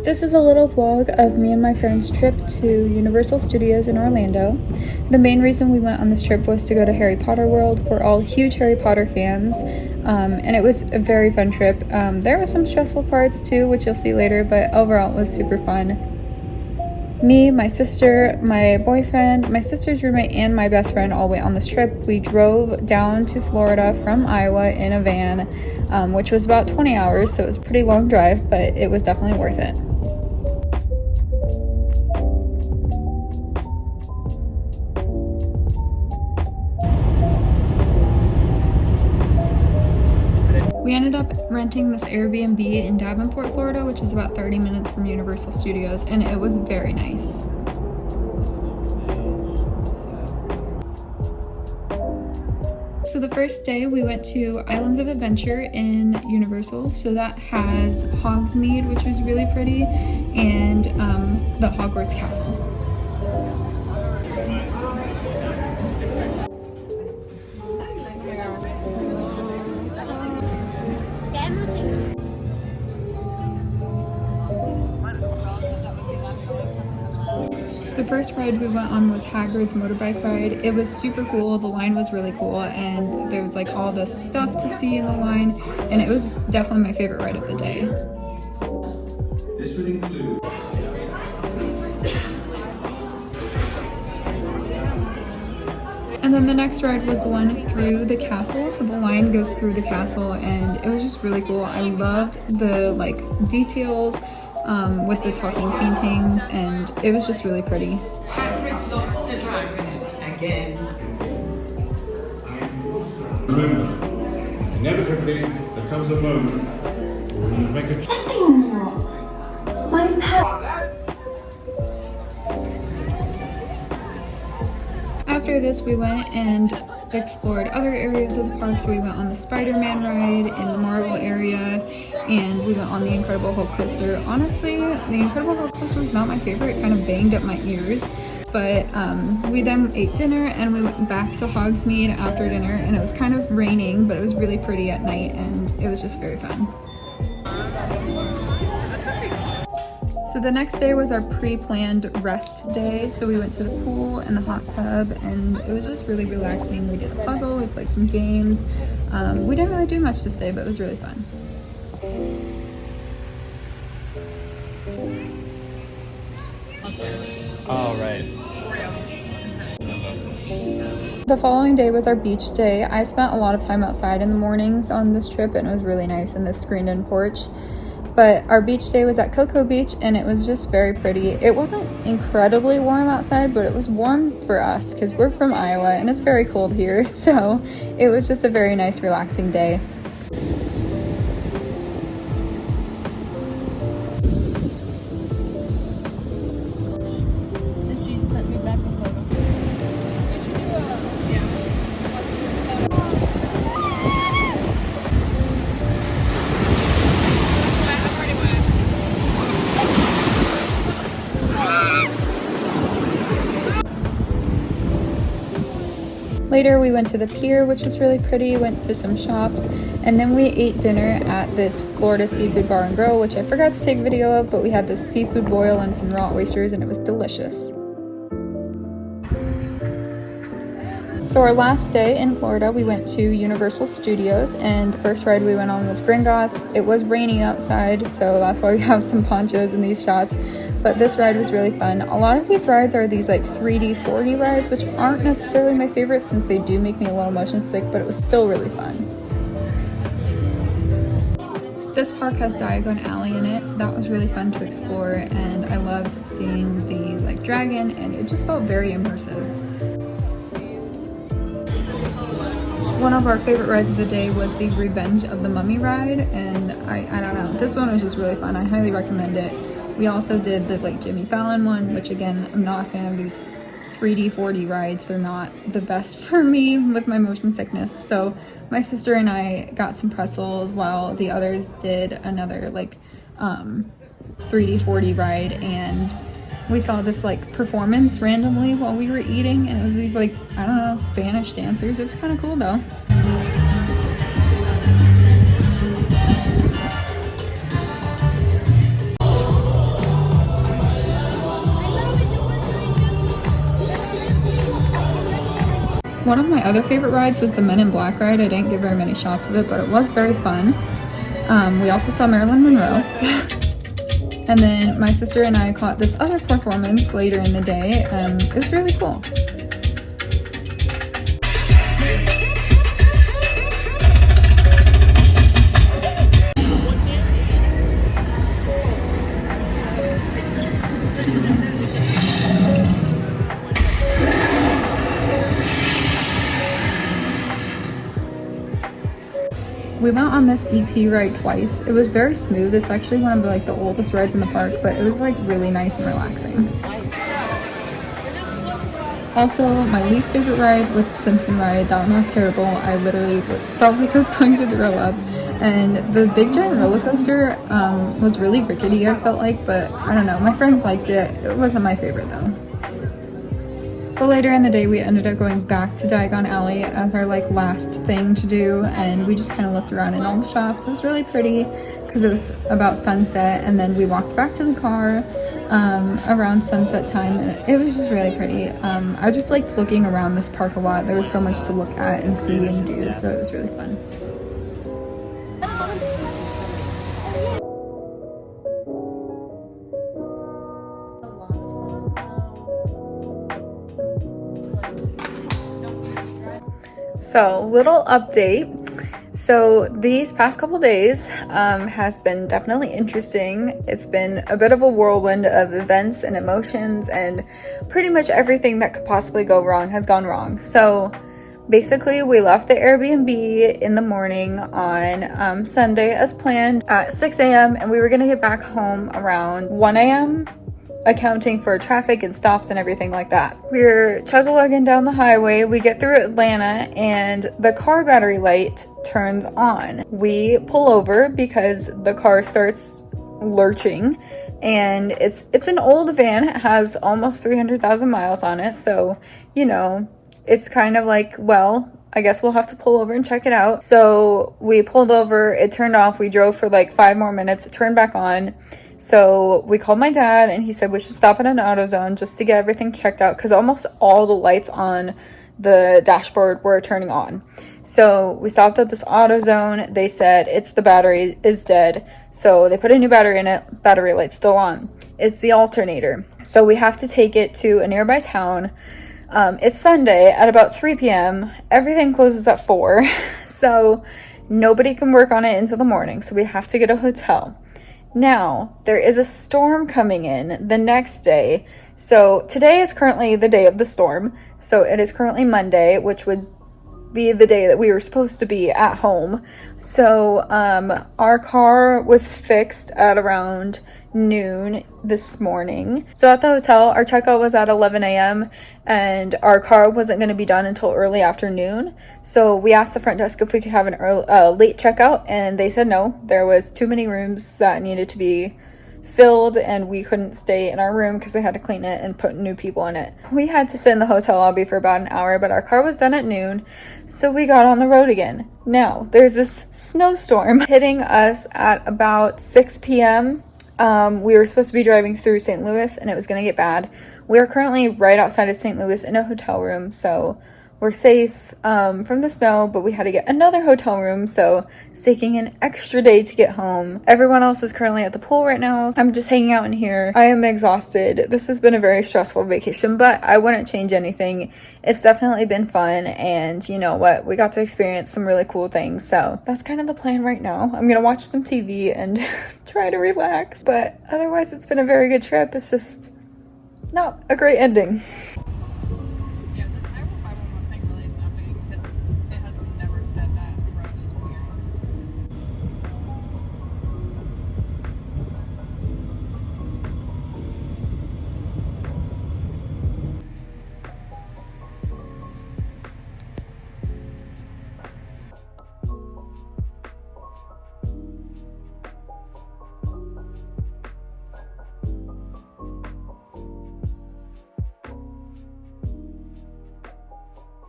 This is a little vlog of me and my friend's trip to Universal Studios in Orlando. The main reason we went on this trip was to go to Harry Potter World. We're all huge Harry Potter fans, and it was a very fun trip. There were some stressful parts too, which you'll see later, but overall it was super fun. Me, my sister, my boyfriend, my sister's roommate, and my best friend all went on this trip. We drove down to Florida from Iowa in a van, which was about 20 hours, so it was a pretty long drive, but it was definitely worth it. We ended up renting this Airbnb in Davenport, Florida, which is about 30 minutes from Universal Studios, and it was very nice. So the first day we went to Islands of Adventure in Universal. So that has Hogsmeade, which was really pretty, and the Hogwarts Castle. The first ride we went on was Hagrid's motorbike ride. It was super cool. The line was really cool, and there was like all this stuff to see in the line, and it was definitely my favorite ride of the day. This would include And then the next ride was the one through the castle. So the line goes through the castle, and it was just really cool. I loved the like details with the talking paintings, and it was just really pretty. Hagrid's lost the dragon again. remember, inevitably there comes a moment when you make a choice. Something on the rocks. My pet. After this, we went and explored other areas of the park. So we went on the Spider-Man ride in the Marvel area, and we went on the Incredible Hulk coaster. Honestly, the Incredible Hulk coaster was not my favorite. It kind of banged up my ears. But we then ate dinner, and we went back to Hogsmeade after dinner, and it was kind of raining, but it was really pretty at night, and it was just very fun. So the next day was our pre-planned rest day. So we went to the pool and the hot tub, and it was just really relaxing. We did a puzzle, we played some games. We didn't really do much this day, but it was really fun. All right. The following day was our beach day. I spent a lot of time outside in the mornings on this trip, and it was really nice in this screened-in porch. But our beach day was at Cocoa Beach, and it was just very pretty. It wasn't incredibly warm outside, but it was warm for us because we're from Iowa and it's very cold here. So it was just a very nice, relaxing day. Later, we went to the pier, which was really pretty, went to some shops, and then we ate dinner at this Florida Seafood Bar and Grill, which I forgot to take video of, but we had this seafood boil and some raw oysters, and it was delicious. So our last day in Florida, we went to Universal Studios, and the first ride we went on was Gringotts. It was raining outside, so that's why we have some ponchos in these shots. But this ride was really fun. A lot of these rides are these like 3D, 4D rides, which aren't necessarily my favorite since they do make me a little motion sick, but it was still really fun. This park has Diagon Alley in it, so that was really fun to explore, and I loved seeing the like dragon, and it just felt very immersive. One of our favorite rides of the day was the Revenge of the Mummy ride, and I don't know, this one was just really fun. I highly recommend it. We also did the like Jimmy Fallon one, which again, I'm not a fan of these 3D, 4D rides. They're not the best for me with my motion sickness. So my sister and I got some pretzels while the others did another like 3D, 4D ride, and we saw this like performance randomly while we were eating, and it was these like, I don't know, Spanish dancers. It was kind of cool though. One of my other favorite rides was the Men in Black ride. I didn't get very many shots of it, but it was very fun. We also saw Marilyn Monroe. And then my sister and I caught this other performance later in the day. It was really cool. We went on this ET ride twice. It was very smooth. It's actually one of the oldest rides in the park, but it was really nice and relaxing. Also, my least favorite ride was the Simpson ride. That one was terrible. I literally felt like I was going to throw up. And the big giant roller coaster was really rickety, I felt like, but I don't know. My friends liked it. It wasn't my favorite though. But later in the day, we ended up going back to Diagon Alley as our last thing to do, and we just kind of looked around in all the shops. It was really pretty because it was about sunset, and then we walked back to the car around sunset time, and it was just really pretty. I just liked looking around this park a lot. There was so much to look at and see and do, so it was really fun. So, little update. So these past couple days has been definitely interesting. It's been a bit of a whirlwind of events and emotions, and pretty much everything that could possibly go wrong has gone wrong. So basically, we left the Airbnb in the morning on Sunday as planned at 6 a.m. and we were gonna get back home around 1 a.m. accounting for traffic and stops and everything like that. We're chug-a-lugging down the highway. We get through Atlanta and the car battery light turns on. We pull over because the car starts lurching, and it's an old van. It has almost 300,000 miles on it, so it's kind of well, I guess we'll have to pull over and check it out. So we pulled over, it turned off, we drove for 5 more minutes, it turned back on. So we called my dad and he said we should stop at an AutoZone just to get everything checked out, because almost all the lights on the dashboard were turning on. So we stopped at this AutoZone. They said it's the battery is dead. So they put a new battery in it. Battery light's still on. It's the alternator. So we have to take it to a nearby town. It's Sunday at about 3 p.m. Everything closes at 4. So nobody can work on it until the morning. So we have to get a hotel. Now, there is a storm coming in the next day. So today is currently the day of the storm. So it is currently Monday, which would be the day that we were supposed to be at home. So our car was fixed at around noon this morning. So at the hotel, our checkout was at 11 a.m. and our car wasn't going to be done until early afternoon. So we asked the front desk if we could have an late checkout, and they said no. There was too many rooms that needed to be filled, and we couldn't stay in our room because they had to clean it and put new people in it. We had to sit in the hotel lobby for about an hour, but our car was done at noon, so we got on the road again. Now, there's this snowstorm hitting us at about 6 p.m. We were supposed to be driving through St. Louis, and it was going to get bad. We are currently right outside of St. Louis in a hotel room, so we're safe from the snow, but we had to get another hotel room, so it's taking an extra day to get home. Everyone else is currently at the pool right now. I'm just hanging out in here. I am exhausted. This has been a very stressful vacation, but I wouldn't change anything. It's definitely been fun, and you know what? We got to experience some really cool things, so that's kind of the plan right now. I'm gonna watch some TV and try to relax, but otherwise it's been a very good trip. It's just not a great ending.